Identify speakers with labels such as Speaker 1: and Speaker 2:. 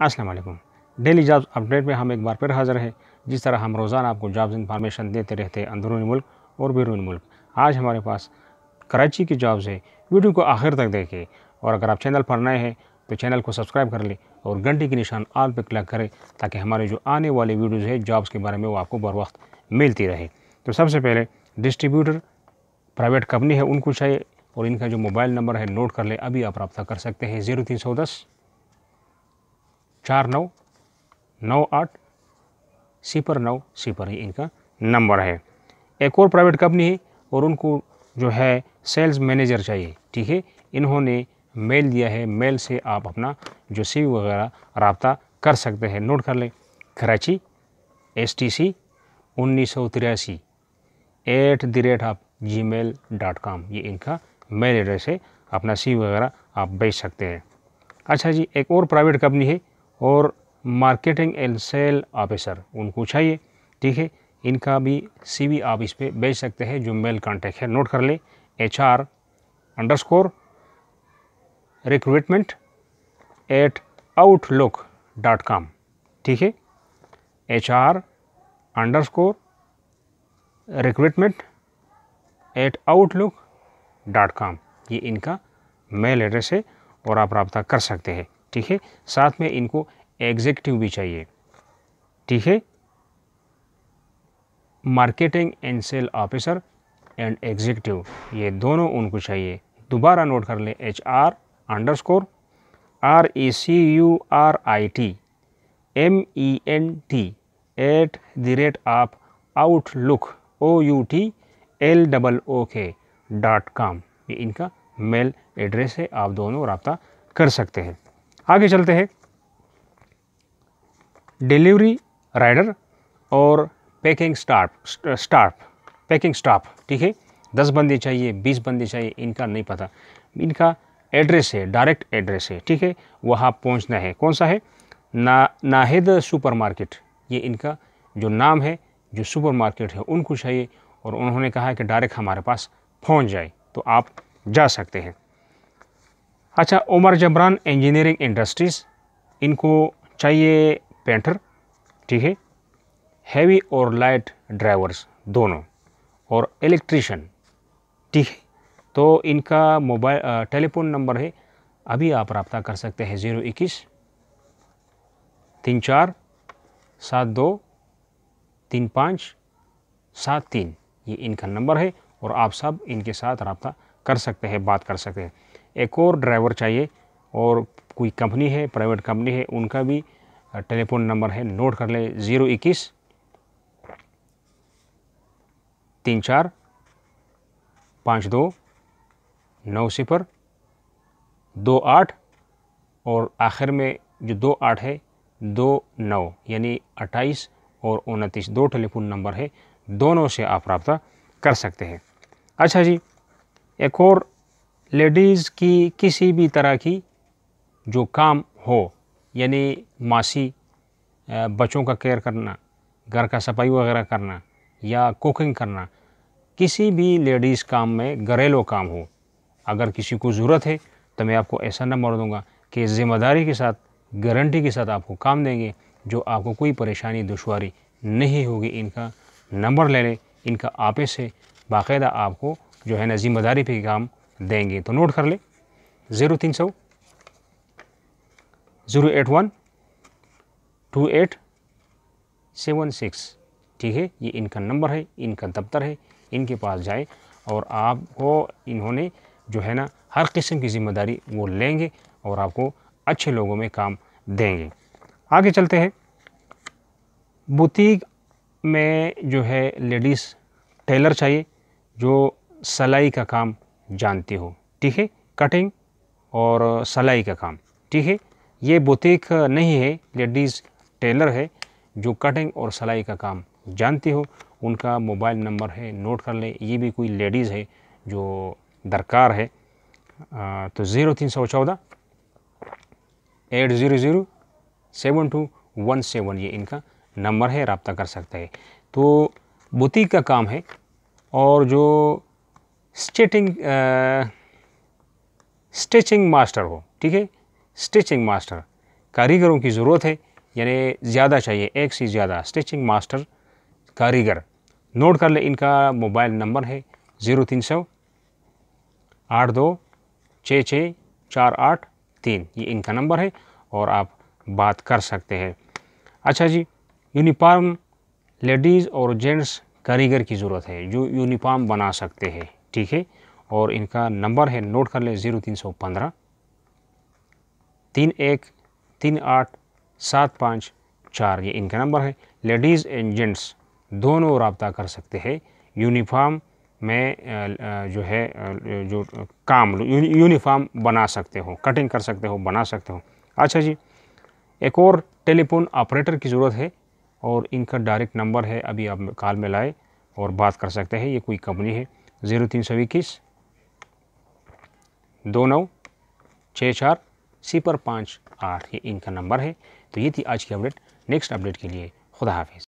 Speaker 1: अस्सलाम वालेकुम। Daily jobs update में हम एक बार फिर हाज़िर हैं। जिस तरह हम रोज़ाना आपको जॉब्स इंफॉर्मेशन देते रहते हैं अंदरूनी मुल्क और बैरूनी मुल्क, आज हमारे पास कराची की जॉब्स है। वीडियो को आखिर तक देखें और अगर आप चैनल पर नए हैं तो चैनल को सब्सक्राइब कर लें और घंटी की निशान ऑल पर क्लिक करें ताकि हमारे जो आने वाले वीडियोज़ है जॉब्स के बारे में वो आपको बर वक्त मिलती रहे। तो सबसे पहले डिस्ट्रीब्यूटर प्राइवेट कंपनी है उनको चाहिए और इनका जो मोबाइल नंबर है नोट कर लें, अभी आप रब्ता कर सकते हैं 0310 4998 ही इनका नंबर है। एक और प्राइवेट कंपनी है और उनको जो है सेल्स मैनेजर चाहिए, ठीक है। इन्होंने मेल दिया है, मेल से आप अपना जो CV वगैरह रब्ता कर सकते हैं, नोट कर लें। कराची STC 1983 @gmail.com ये इनका मेल एड्रेस है, अपना CV वगैरह आप भेज सकते हैं। अच्छा जी, एक और प्राइवेट कंपनी है और मार्केटिंग एंड सेल ऑफिसर उनको चाहिए, ठीक है। इनका भी CV आप इस पर भेज सकते हैं, जो मेल कांटेक्ट है नोट कर ले। HR_recruitment@outlook.com, ठीक है। HR_recruitment@outlook.com ये इनका मेल एड्रेस है और आप रब्ता कर सकते हैं, ठीक है। साथ में इनको एग्जीक्यूटिव भी चाहिए, ठीक है। Marketing and sale officer and executive ये दोनों उनको चाहिए। दोबारा नोट कर लें। HR_recruitment@outlook.com ये इनका मेल एड्रेस है, आप दोनों रब्ता कर सकते हैं। आगे चलते हैं। डिलीवरी राइडर और पैकिंग स्टाफ, ठीक है। 10 बंदे चाहिए, 20 बंदे चाहिए, इनका नहीं पता। इनका एड्रेस है, डायरेक्ट एड्रेस है, ठीक है। वहाँ पहुँचना है। कौन सा है? नाहिद सुपरमार्केट ये इनका जो नाम है, जो सुपरमार्केट है उनको चाहिए और उन्होंने कहा है कि डायरेक्ट हमारे पास पहुँच जाए, तो आप जा सकते हैं। अच्छा, उमर जबरान इंजीनियरिंग इंडस्ट्रीज़ इनको चाहिए पेंटर, ठीक है। हैवी और लाइट ड्राइवर्स दोनों और इलेक्ट्रीशियन, ठीक है। तो इनका मोबाइल टेलीफोन नंबर है, अभी आप रब्ता कर सकते हैं 021 34 72 35 73 ये इनका नंबर है और आप सब इनके साथ रब्ता कर सकते हैं, बात कर सकते हैं। एक और ड्राइवर चाहिए और कोई कंपनी है, प्राइवेट कंपनी है, उनका भी टेलीफोन नंबर है, नोट कर ले। 021 34 52 90 28 और आखिर में जो 28 है 29 यानी 28 और 29 दो टेलीफोन नंबर है, दोनों से आप रब्ता कर सकते हैं। अच्छा जी, एक और लेडीज़ की किसी भी तरह की जो काम हो, यानी मासी, बच्चों का केयर करना, घर का सफाई वगैरह करना या कुकिंग करना, किसी भी लेडीज़ काम में घरेलू काम हो, अगर किसी को ज़रूरत है तो मैं आपको ऐसा नंबर दूंगा कि ज़िम्मेदारी के साथ, गारंटी के साथ आपको काम देंगे, जो आपको कोई परेशानी दुश्वारी नहीं होगी। इनका नंबर ले लें, इनका आपे से बाकायदा आपको जो है ना ज़िम्मेदारी पे काम देंगे, तो नोट कर ले। 0300 081 2876, ठीक है। ये इनका नंबर है, इनका दफ्तर है, इनके पास जाए और आपको इन्होंने जो है ना हर किस्म की ज़िम्मेदारी वो लेंगे और आपको अच्छे लोगों में काम देंगे। आगे चलते हैं। बुटीक में जो है लेडीज़ टेलर चाहिए जो सिलाई का काम जानती हो, ठीक है। कटिंग और सिलाई का काम, ठीक है। ये बुटीक नहीं है, लेडीज़ टेलर है जो कटिंग और सिलाई का काम जानती हो। उनका मोबाइल नंबर है, नोट कर लें। ये भी कोई लेडीज़ है जो दरकार है, तो 0314 800 7217 ये इनका नंबर है, रब्ता कर सकते हैं। तो बुटीक का काम है और जो स्टिचिंग मास्टर हो, ठीक है, स्टिचिंग मास्टर कारीगरों की ज़रूरत है, यानी ज़्यादा चाहिए, एक से ज़्यादा स्टिचिंग मास्टर कारीगर। नोट कर ले, इनका मोबाइल नंबर है 0300 82 66 483, ये इनका नंबर है और आप बात कर सकते हैं। अच्छा जी, यूनिफॉर्म लेडीज़ और जेंट्स कारीगर की ज़रूरत है जो यूनिफॉर्म बना सकते हैं, ठीक है। और इनका नंबर है, नोट कर ले, 0315 31 38 754, ये इनका नंबर है। लेडीज़ एंड जेंट्स दोनों रब्ता कर सकते हैं यूनिफॉर्म में, जो है जो काम यूनिफॉर्म बना सकते हो, कटिंग कर सकते हो, बना सकते हो। अच्छा जी, एक और टेलीफोन ऑपरेटर की ज़रूरत है और इनका डायरेक्ट नंबर है, अभी आप कॉल में लाए और बात कर सकते हैं। ये कोई कंपनी है, 0321 29 64 058, ये इनका नंबर है। तो ये थी आज की अपडेट। नेक्स्ट अपडेट के लिए खुदा हाफिज़।